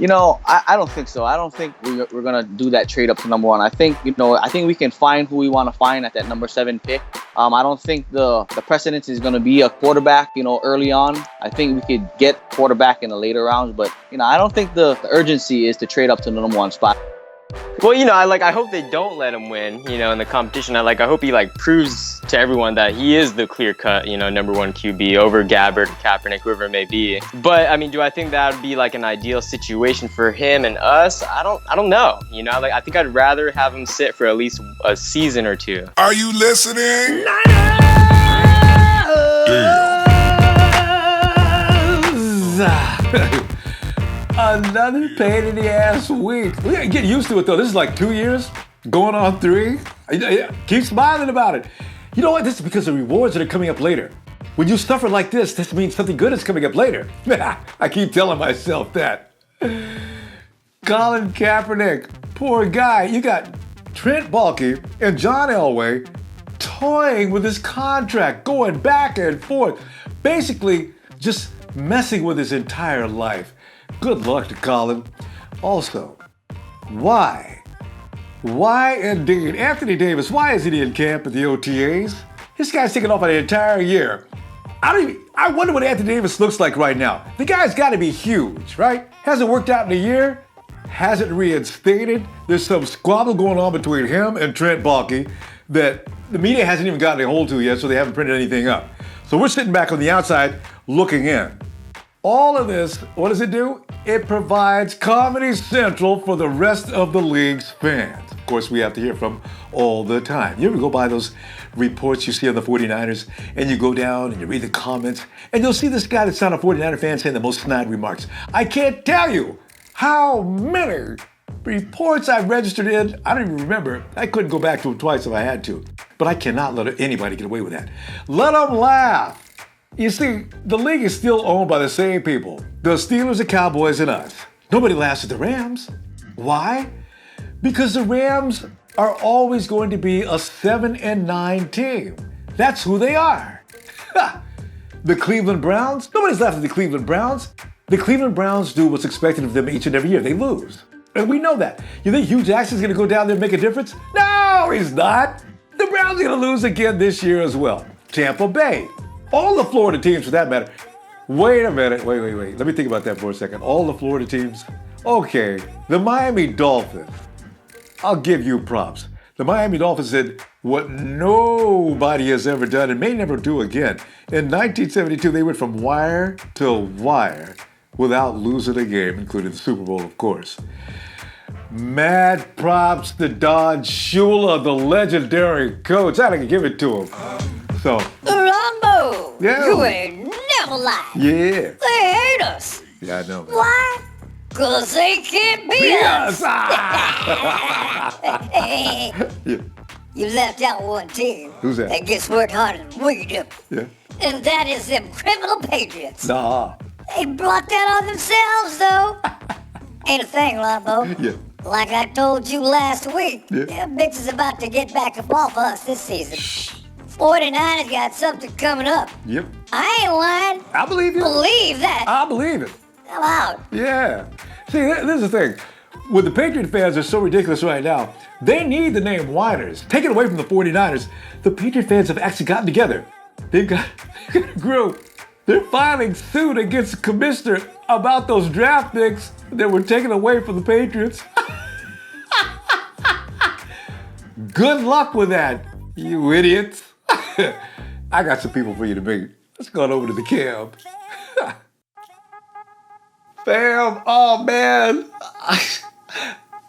I don't think so. I don't think we're gonna do that trade up to number one. I think we can find who we want to find at that number 7 pick. I don't think the precedence is gonna be a quarterback, early on. I think we could get quarterback in the later rounds, but I don't think the urgency is to trade up to the number one spot. Well, I hope they don't let him win, in the competition. I hope he proves to everyone that he is the clear-cut, number one QB over Gabbert, Kaepernick, whoever it may be. But do I think that would be an ideal situation for him and us? I don't know. I think I'd rather have him sit for at least a season or two. Are you listening? Another pain in the ass week. We gotta get used to it though. This is 2 years, going on 3. Keep smiling about it. You know what? This is because the rewards that are coming up later. When you suffer like this means something good is coming up later. I keep telling myself that. Colin Kaepernick, poor guy. You got Trent Baalke and John Elway toying with his contract, going back and forth, basically just messing with his entire life. Good luck to Colin. Also, why? Why indeed? Anthony Davis, why isn't he in camp at the OTAs? This guy's taking off an entire year. I wonder what Anthony Davis looks like right now. The guy's got to be huge, right? Hasn't worked out in a year. Hasn't reinstated. There's some squabble going on between him and Trent Baalke that the media hasn't even gotten a hold to yet, so they haven't printed anything up. So we're sitting back on the outside looking in. All of this, what does it do? It provides Comedy Central for the rest of the league's fans. Of course, we have to hear from all the time. You ever go by those reports you see on the 49ers, and you go down and you read the comments, and you'll see this guy that's not a 49er fan saying the most snide remarks. I can't tell you how many reports I've registered in. I don't even remember. I couldn't go back to them twice if I had to. But I cannot let anybody get away with that. Let them laugh. You see, the league is still owned by the same people. The Steelers, the Cowboys, and us. Nobody laughs at the Rams. Why? Because the Rams are always going to be a 7-9 team. That's who they are. The Cleveland Browns? Nobody's laughing at the Cleveland Browns. The Cleveland Browns do what's expected of them each and every year. They lose. And we know that. You think Hugh Jackson's going to go down there and make a difference? No, he's not. The Browns are going to lose again this year as well. Tampa Bay. All the Florida teams, for that matter. Wait a minute. Wait. Let me think about that for a second. All the Florida teams. Okay. The Miami Dolphins. I'll give you props. The Miami Dolphins did what nobody has ever done and may never do again. In 1972, they went from wire to wire without losing a game, including the Super Bowl, of course. Mad props to Don Shula, the legendary coach. I can give it to him. So, Ronbo, yeah. You ain't never lied. Yeah. They hate us. Yeah, I know. Why? Because they can't beat us. Yeah. You left out one team. Who's that? That gets worked harder than we do. Yeah. And that is them criminal Patriots. Nah. They brought that on themselves, though. Ain't a thing, Ronbo. Yeah. Like I told you last week, Yeah. them bitch is about to get back up off us this season. 49ers got something coming up. Yep. I ain't lying. I believe you. Believe that. I believe it. I'm out. Yeah. See, this is the thing. When the Patriot fans are so ridiculous right now, they need the name whiners. Take it away from the 49ers. The Patriot fans have actually gotten together. They've got a group. They're filing suit against the commissioner about those draft picks that were taken away from the Patriots. Good luck with that, you idiots. I got some people for you to meet. Let's go on over to the camp. Fam, oh man.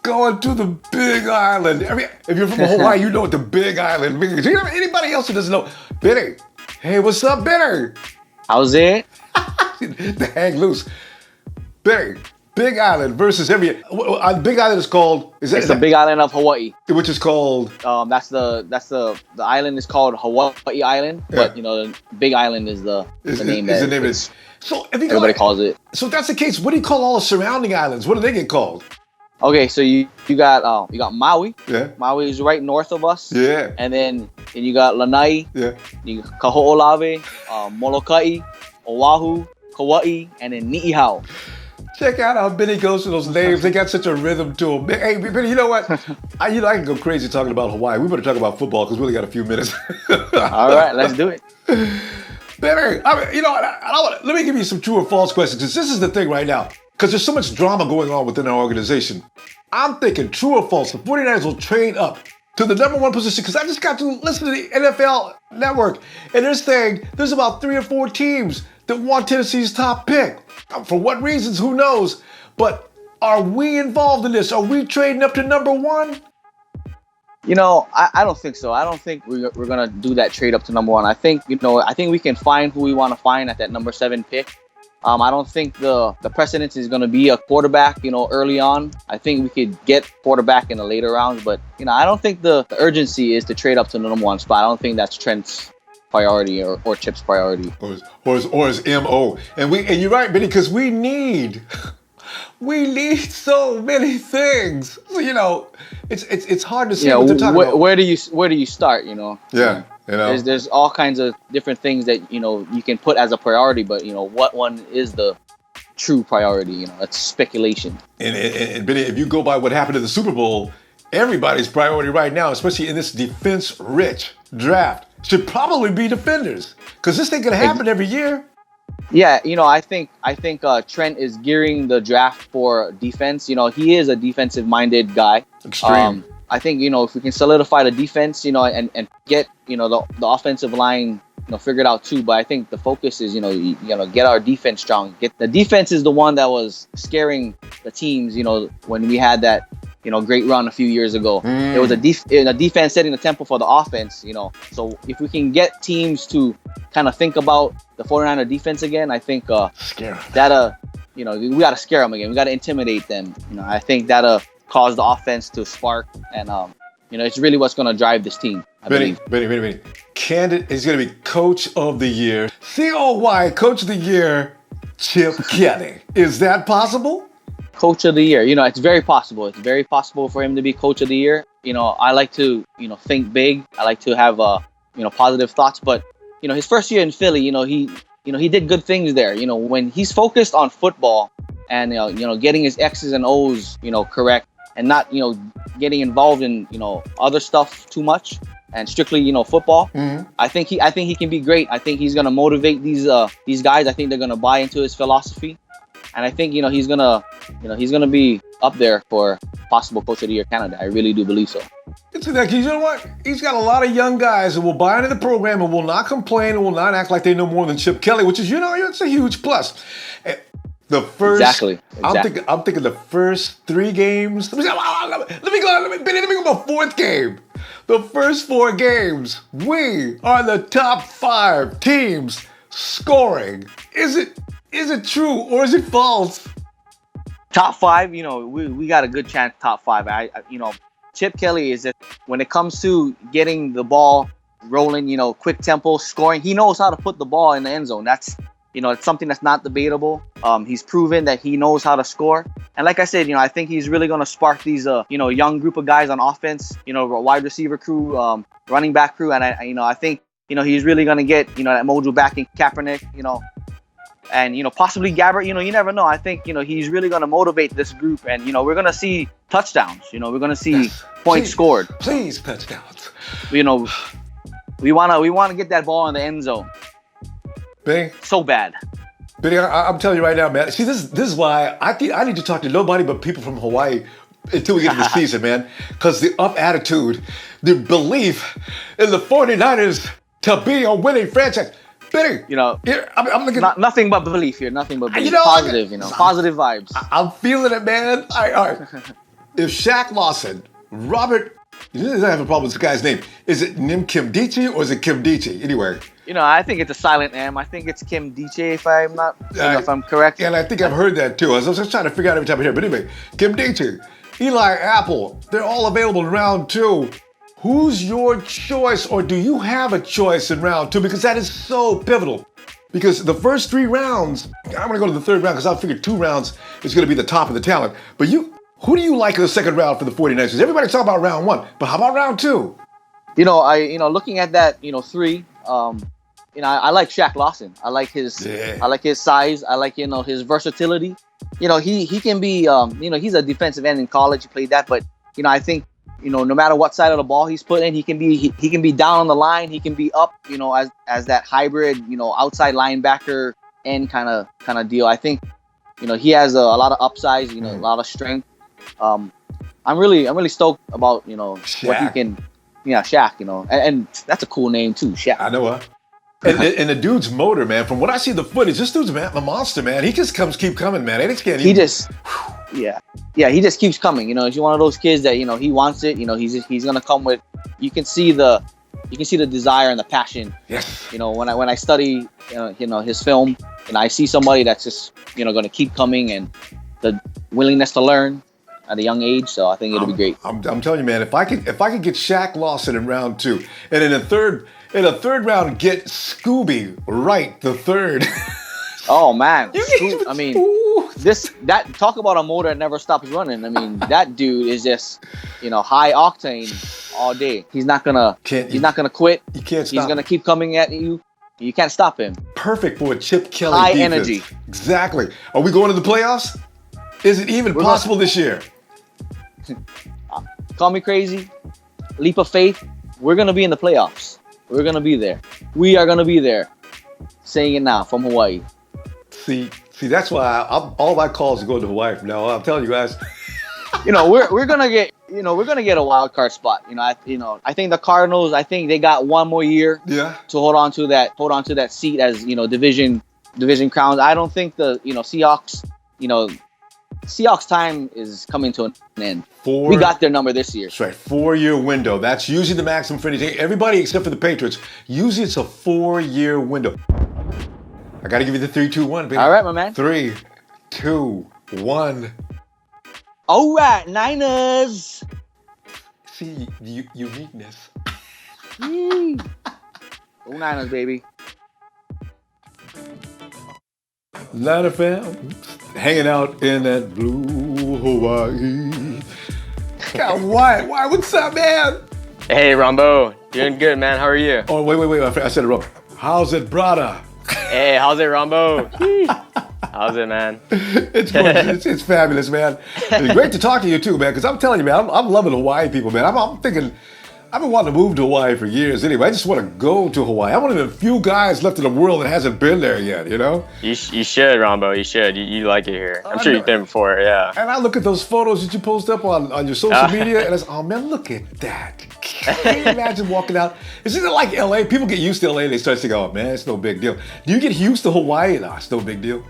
Going to the Big Island. I mean, if you're from Hawaii, you know what the Big Island means. Anybody else who doesn't know? Benny. Hey, what's up, Benny? How's it? The hang loose. Benny. Big Island versus Big Island is called. It's the Big Island of Hawaii. Which is called. The island is called Hawaii Island, Yeah. but the Big Island is the name that is. So everybody calls it. So if that's the case, what do you call all the surrounding islands? What do they get called? Okay, so you got Maui. Yeah. Maui is right north of us. Yeah. And then you got Lanai. Yeah. You got Kaho'olawe, Molokai, Oahu, Kauai, and then Ni'ihau. Check out how Benny goes to those names. They got such a rhythm to them. Hey, Benny, you know what? I can go crazy talking about Hawaii. We better talk about football because we only got a few minutes. All right, let's do it. Benny, let me give you some true or false questions because this is the thing right now. Because there's so much drama going on within our organization. I'm thinking true or false, the 49ers will trade up to the number 1 position because I just got to listen to the NFL Network and they're saying there's about 3 or 4 teams that want Tennessee's top pick. For what reasons, who knows? But are we involved in this? Are we trading up to number 1? I don't think so. I don't think we're going to do that trade up to number 1. I think we can find who we want to find at that number 7 pick. I don't think the precedence is going to be a quarterback, early on. I think we could get quarterback in the later rounds, but, I don't think the urgency is to trade up to the number 1 spot. I don't think that's Trent's priority or Chip's priority. Or his MO. And you're right, Benny, because we need so many things. It's hard to say what to talk about. Where do you start, Yeah. There's all kinds of different things that you can put as a priority, but what one is the true priority? It's speculation. And Benny, if you go by what happened in the Super Bowl, everybody's priority right now, especially in this defense-rich draft, should probably be defenders because this ain't gonna happen every year. Yeah, I think Trent is gearing the draft for defense. He is a defensive-minded guy. Extreme. I think, if we can solidify the defense, and get, the offensive line, figured out too. But I think the focus is, get our defense strong. The defense is the one that was scaring the teams, when we had that, great run a few years ago. It was a defense setting the tempo for the offense, So if we can get teams to kind of think about the 49er defense again, I think that, we got to scare them again. We got to intimidate them. I think that cause the offense to spark, and it's really what's going to drive this team. Benny. Candidate is going to be Coach of the Year. COY, Coach of the Year, Chip Kelly. Is that possible? Coach of the Year, it's very possible. It's very possible for him to be Coach of the Year. I like to, think big. I like to have, positive thoughts. But, his first year in Philly, he did good things there. When he's focused on football and, getting his X's and O's, correct, and not, getting involved in, other stuff too much and strictly, football. Mm-hmm. I think he can be great. I think he's going to motivate these guys. I think they're going to buy into his philosophy. And I think, he's going to be up there for possible Coach of the Year candidate. I really do believe so. You know what? He's got a lot of young guys that will buy into the program and will not complain and will not act like they know more than Chip Kelly, which is, it's a huge plus. The first, exactly. I'm thinking the first 3 games. Let me go about 4th game. The first 4 games, we are the top 5 teams scoring. Is it true or is it false? Top 5, we got a good chance. Top 5. Chip Kelly is that when it comes to getting the ball rolling, quick tempo, scoring, he knows how to put the ball in the end zone. That's it's something that's not debatable. He's proven that he knows how to score. And like I said, I think he's really going to spark these, young group of guys on offense, wide receiver crew, running back crew. And I think, he's really going to get, that mojo back in Kaepernick, and, possibly Gabbert, you never know. I think, he's really going to motivate this group and, we're going to see touchdowns, we're going to see points scored. Please, touchdowns. We want to get that ball in the end zone. Benny? So bad. Benny, I'm telling you right now, man. See, this is why I need to talk to nobody but people from Hawaii until we get to the season, man. Because the up attitude, the belief in the 49ers to be a winning franchise. Benny, here, I'm looking. Nothing but belief here. Nothing but belief. Positive, positive vibes. I'm feeling it, man. All right. If Shaq Lawson, Robert, you don't have a problem with this guy's name. Is it Nim Kimdichie or is it Kimdichie? Anyway. I think it's a silent M. I think it's Kim DJ, if I'm correct. And I think I've heard that too. I was just trying to figure out every time I hear. But anyway, Kim DJ, Eli Apple, they're all available in round 2. Who's your choice, or do you have a choice in round 2? Because that is so pivotal. Because the first 3 rounds, I'm going to go to the 3rd round because I figured 2 rounds is going to be the top of the talent. But who do you like in the 2nd round for the 49ers? Because everybody's talking about round 1, but how about round 2? Looking at that, 3. I like Shaq Lawson. I like his size. I like his versatility. He can be he's a defensive end in college. He played that, but I think no matter what side of the ball he's put in, he can be down on the line. He can be up, as that hybrid, outside linebacker end kind of deal. I think he has a lot of upsides. A lot of strength. I'm really stoked about Shaq. what he can. Yeah, Shaq. And that's a cool name too, Shaq. I know, huh? And the dude's motor, man. From what I see the footage, this dude's a monster, man. He just keep coming, man. He just he just keeps coming. He's one of those kids that he wants it. He's gonna come with. You can see the desire and the passion. Yes. When I study his film, and I see somebody that's just gonna keep coming and the willingness to learn at a young age. So I think it'll be great. I'm telling you, man. If I could get Shaq Lawson in round 2, and in the third round get Scooby Wright the third. Oh man, talk about a motor that never stops running. I mean, that dude is just high octane all day. He's not gonna quit. You can't stop. He's gonna keep coming at you. You can't stop him. Perfect for a Chip Kelly high defense. Energy. Exactly. Are we going to the playoffs? Is it even possible this year? Call me crazy. Leap of faith. We're gonna be in the playoffs. We're gonna be there. We are gonna be there. Saying it now from Hawaii. See, that's why all my calls are going to Hawaii from now on. I'm telling you guys. We're gonna get a wild card spot. I think the Cardinals. I think they got one more year. Yeah. To hold on to that seat as division crowns. I don't think the Seahawks. Seahawks time is coming to an end. We got their number this year. That's right. 4-year window. That's usually the maximum for anything. Everybody except for the Patriots. Usually it's a 4-year window. I got to give you the 3, 2, 1, baby. All right, my man. 3, 2, 1. All right, Niners. See, uniqueness. Go Niners, baby. Niner fam, hanging out in that blue Hawaii. God, why? What's up, man? Hey, Ronbo. Doing good, man. How are you? Oh, wait. I said it wrong. How's it, brother? Hey, how's it, Ronbo? How's it, man? It's good. It's fabulous, man. It's great to talk to you, too, man, because I'm telling you, man, I'm loving Hawaii people, man. I'm thinking, I've been wanting to move to Hawaii for years anyway. I just want to go to Hawaii. I'm one of the few guys left in the world that hasn't been there yet, You should, Ronbo. You should. You like it here. I'm sure you've been before, yeah. And I look at those photos that you post up on your social media, and I say, oh, man, look at that. Can you imagine walking out? Isn't it like L.A.? People get used to L.A. and they start thinking, oh, man, it's no big deal. Do you get used to Hawaii? No, it's no big deal.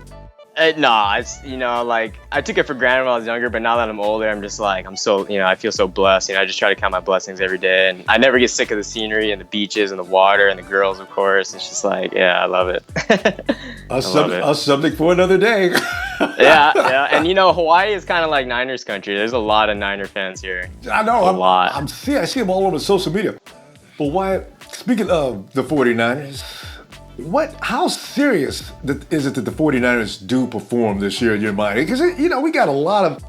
Nah, it's, I took it for granted when I was younger, but now that I'm older, I'm just like, I feel so blessed. I just try to count my blessings every day, and I never get sick of the scenery and the beaches and the water and the girls, of course. It's just like, yeah, I love it. A subject for another day. yeah. And, Hawaii is kind of like Niners country. There's a lot of Niner fans here. I know. A lot. I see them all over social media. But why, speaking of the 49ers, how serious is it that the 49ers do perform this year in your mind? Because, we got a lot of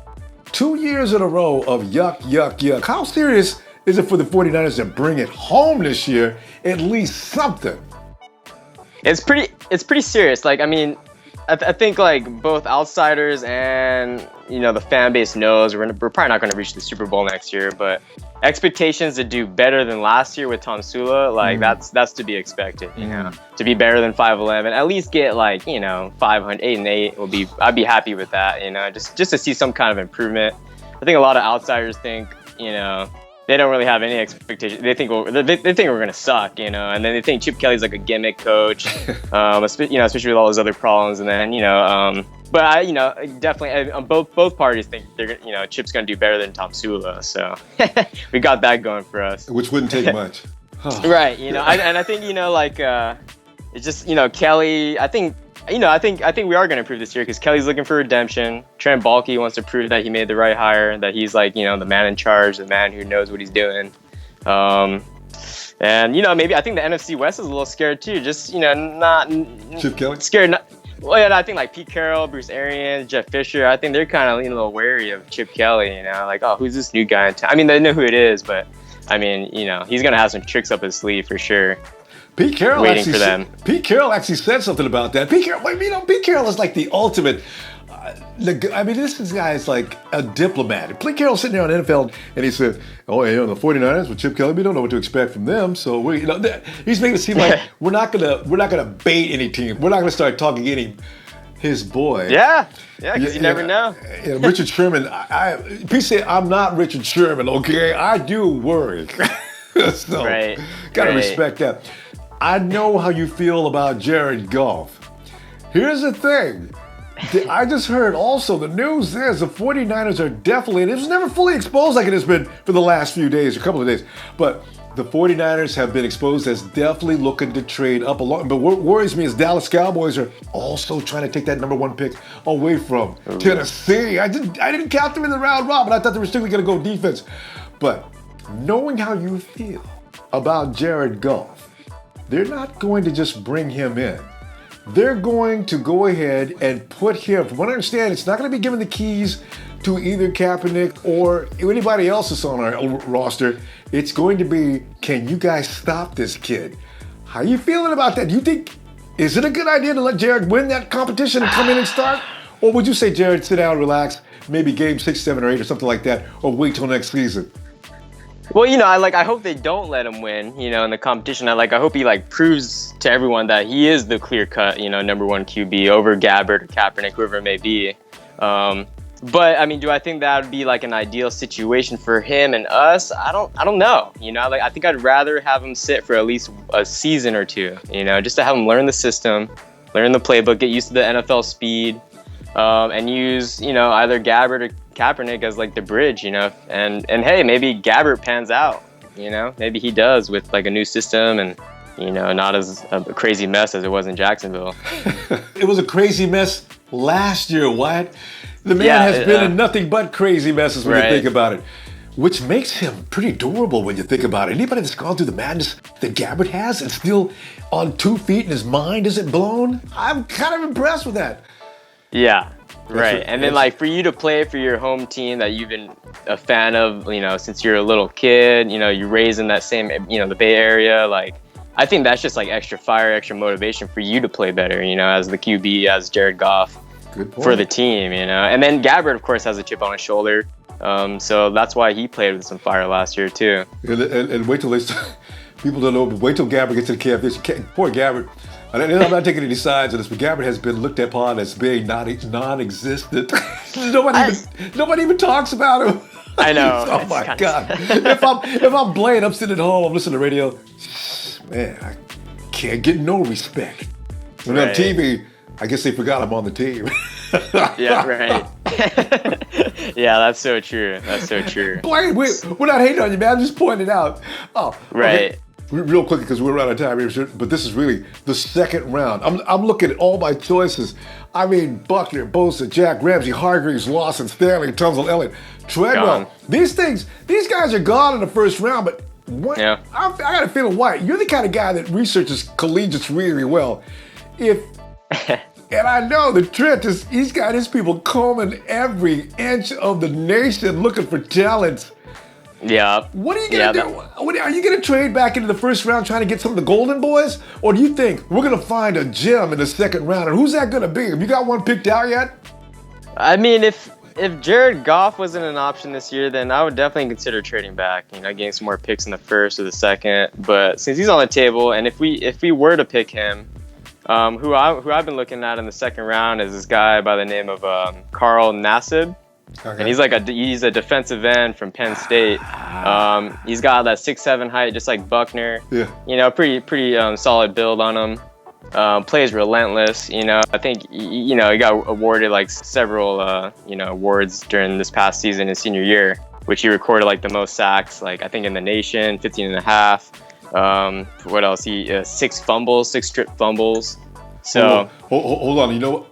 2 years in a row of yuck. How serious is it for the 49ers to bring it home this year, at least something? It's pretty serious. I think both outsiders and the fan base knows we're probably not going to reach the Super Bowl next year, but expectations to do better than last year with Tom Sula, that's to be expected. To be better than 5-11, at least get 500, 8-8 I'd be happy with that. Just to see some kind of improvement. I think a lot of outsiders think they don't really have any expectations. They think we're gonna suck, and then they think Chip Kelly's like a gimmick coach, especially with all those other problems. And then but I definitely both parties think they're Chip's gonna do better than Tom Sula, so we got that going for us. Which wouldn't take much, right? I think it's just Kelly. I think we are going to improve this year because Kelly's looking for redemption. Trent Baalke wants to prove that he made the right hire, that he's the man in charge, the man who knows what he's doing. And maybe I think the NFC West is a little scared too. Just not Chip Kelly scared. I think Pete Carroll, Bruce Arians, Jeff Fisher. I think they're kind of a little wary of Chip Kelly. Oh, who's this new guy in town? I mean, they know who it is, but I mean, he's going to have some tricks up his sleeve for sure. Pete Carroll waiting actually for them. Pete Carroll actually said something about that. Pete Carroll is like the ultimate. This guy is like a diplomat. Pete Carroll sitting there on NFL, and he said, "Oh, yeah, the 49ers with Chip Kelly, we don't know what to expect from them." So he's making it seem like we're not gonna bait any team. We're not gonna start talking any his boy. Yeah, because you never know. Richard Sherman. Pete said, "I'm not Richard Sherman. Okay, I do worry." So, gotta respect that. I know how you feel about Jared Goff. Here's the thing. I just heard also the news is the 49ers are definitely, and it was never fully exposed like it has been for the last few days, a couple of days, but the 49ers have been exposed as definitely looking to trade up along. But what worries me is Dallas Cowboys are also trying to take that number 1 pick away from Tennessee. I didn't count them in the round robin. I thought they were strictly going to go defense. But knowing how you feel about Jared Goff, they're not going to just bring him in. They're going to go ahead and put him, from what I understand, it's not going to be given the keys to either Kaepernick or anybody else that's on our roster. It's going to be, can you guys stop this kid? How you feeling about that? Do you think, is it a good idea to let Jared win that competition and come in and start? Or would you say, Jared, sit down, relax, maybe game 6, 7, or 8 or something like that, or wait till next season? Well, I hope they don't let him win, in the competition. I hope he proves to everyone that he is the clear-cut, number 1 QB over Gabbert or Kaepernick, whoever it may be. But do I think that would be an ideal situation for him and us? I don't know. I think I'd rather have him sit for at least a season or two, just to have him learn the system, learn the playbook, get used to the NFL speed, and use, either Gabbert or Kaepernick as the bridge, and hey, maybe Gabbert pans out, maybe he does with a new system and, not as a crazy mess as it was in Jacksonville. It was a crazy mess last year, Wyatt. The man has been in nothing but crazy messes when you think about it, which makes him pretty durable when you think about it. Anybody that's gone through the madness that Gabbert has and still on 2 feet and his mind isn't blown, I'm kind of impressed with that. Yeah. Right, and then for you to play for your home team that you've been a fan of, since you're a little kid, you're raised in that same, the Bay Area, I think that's just extra fire, extra motivation for you to play better, as the QB, as Jared Goff for the team, And then Gabbert, of course, has a chip on his shoulder, so that's why he played with some fire last year too. And wait till people don't know, but wait till Gabbert gets to the camp. Poor Gabbert. I'm not taking any sides on this, but Gabbert has been looked upon as being non-existent. Nobody even talks about him. I know. Oh my God! If I'm playing, I'm sitting at home, I'm listening to radio. Man, I can't get no respect. When on TV, I guess they forgot I'm on the team. Yeah, right. Yeah, that's so true. Blaine, we're not hating on you, man. I'm just pointing it out. Oh, right. Okay. Real quick, because we're out of time here, but this is really the second round. I'm looking at all my choices. Buckner, Bosa, Jack, Ramsey, Hargreaves, Lawson, Stanley, Tunsil, Elliott, Treadwell. These guys are gone in the first round, but I got a feeling, White, you're the kind of guy that researches collegiates really well. And I know that Trent he's got his people combing every inch of the nation looking for talent. Yeah. What are you going to do? Are you going to trade back into the first round trying to get some of the golden boys? Or do you think we're going to find a gem in the second round? And who's that going to be? Have you got one picked out yet? If Jared Goff wasn't an option this year, then I would definitely consider trading back, getting some more picks in the first or the second. But since he's on the table, and if we were to pick him, who I've been looking at in the second round is this guy by the name of Carl Nassib. Okay. And he's a defensive end from Penn State. He's got that 6'7" height, just like Buckner. Yeah. Pretty solid build on him. Plays relentless. I think he got awarded several awards during this past season, his senior year, which he recorded the most sacks, I think in the nation, 15 and a half. What else? He 6 strip fumbles. So hold on. You know what?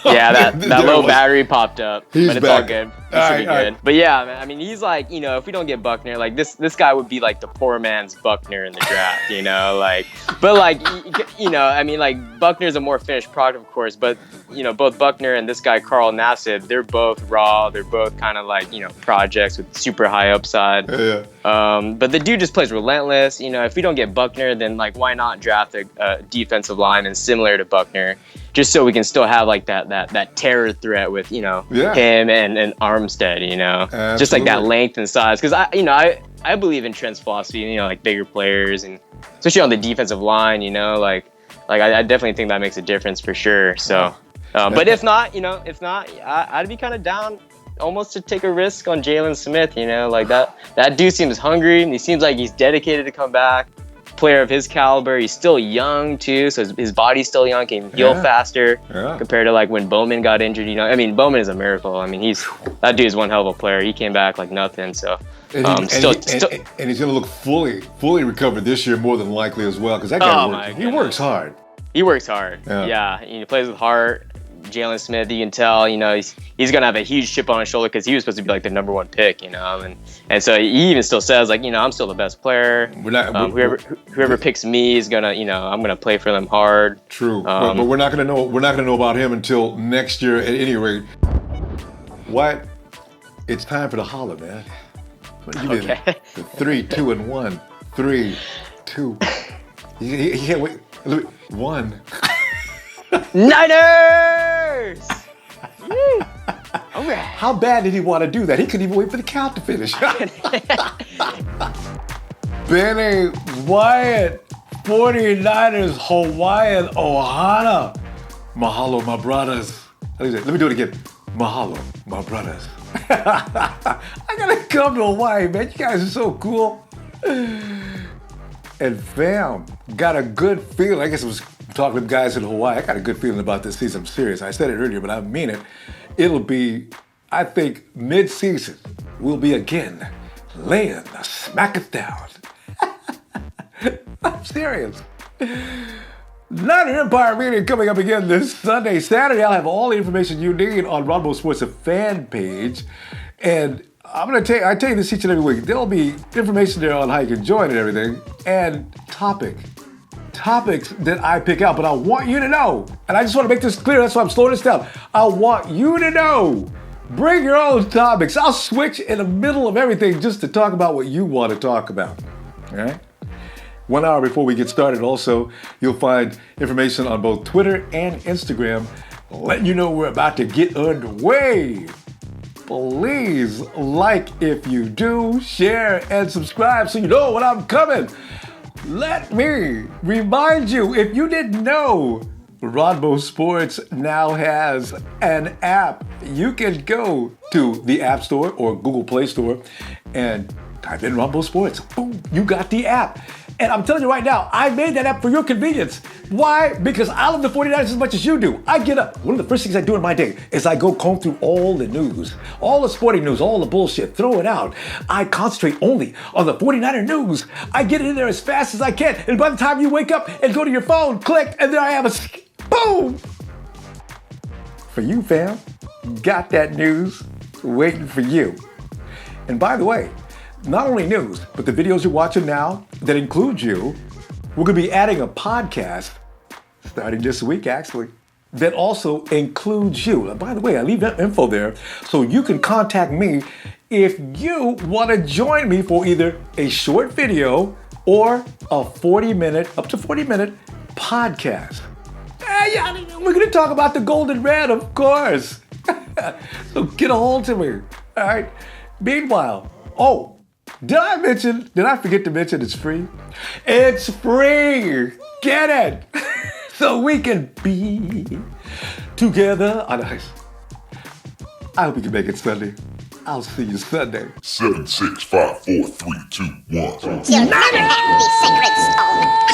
Yeah, that low battery popped up, but it's all good. It should be good. But yeah, man, I mean, he's like, if we don't get Buckner, like this guy would be like the poor man's Buckner in the draft, but like, I mean, like Buckner's a more finished product, of course, but both Buckner and this guy Carl Nassib, they're both raw. They're both kind of like projects with super high upside. Yeah. But the dude just plays relentless. If we don't get Buckner, then like why not draft a defensive lineman similar to Buckner, just so we can still have like that terror threat with him and Armstead. Just like that length and size. Because I believe in Trent's philosophy. Like bigger players, and especially on the defensive line. Like I definitely think that makes a difference for sure. So, but if not, I'd be kind of down almost to take a risk on Jalen Smith. Like that dude seems hungry, and he seems like he's dedicated to come back. Player of his caliber, he's still young too, so his body's still young, can heal faster compared to like when Bowman got injured. I mean, Bowman is a miracle. I mean, that dude's one hell of a player. He came back like nothing. So and he's gonna look fully recovered this year, more than likely as well, because that guy works hard. He works hard. Yeah, he plays with heart. Jalen Smith, you can tell, he's gonna have a huge chip on his shoulder because he was supposed to be like the number one pick, and so he even still says like, I'm still the best player. Whoever picks me is gonna, I'm gonna play for them hard. True, but we're not gonna know about him until next year at any rate. What? It's time for the holler, man. Okay. The 3, 2, and 1. 3, 2. You can't wait. 1. Niners! Okay. How bad did he want to do that? He couldn't even wait for the count to finish. Benny Wyatt, 49ers, Hawaiian Ohana. Mahalo, my brothers. Let me do it again. Mahalo, my brothers. I gotta come to Hawaii, man. You guys are so cool. And fam, got a good feeling. I guess it was talking to guys in Hawaii. I got a good feeling about this season. I'm serious. I said it earlier, but I mean it. It'll be, I think, mid-season, we'll be again laying the smacketh down. I'm serious. Niner Empire meeting coming up again this Sunday. Saturday, I'll have all the information you need on Ronbo Sports' fan page. And I tell you this each and every week. There'll be information there on how you can join and everything, and topics that I pick out. But I want you to know, and I just want to make this clear, that's why I'm slowing this down. I want you to know, bring your own topics. I'll switch in the middle of everything just to talk about what you want to talk about. All right? 1 hour before we get started, also, you'll find information on both Twitter and Instagram, letting you know we're about to get underway. Please like if you do, share and subscribe so you know when I'm coming. Let me remind you, if you didn't know, Ronbo Sports now has an app. You can go to the App Store or Google Play Store and type in Ronbo Sports. Boom, you got the app. And I'm telling you right now, I made that app for your convenience. Why? Because I love the 49ers as much as you do. I get up. One of the first things I do in my day is I go comb through all the news, all the sporting news, all the bullshit, throw it out. I concentrate only on the 49er news. I get it in there as fast as I can. And by the time you wake up and go to your phone, click, and there I have boom. For you, fam. Got that news waiting for you. And by the way, not only news, but the videos you're watching now that include you, we're going to be adding a podcast starting this week, actually, that also includes you. And by the way, I leave that info there so you can contact me if you want to join me for either a short video or a 40-minute, up to 40-minute podcast. We're going to talk about the Golden Red, of course. So get a hold of me. All right. Meanwhile, did I forget to mention it's free? It's free! Get it! So we can be together on ice. I hope you can make it Sunday. I'll see you Sunday. 7, 6, 5, 4, 3, 2, 1. You'll never have the sacred stone.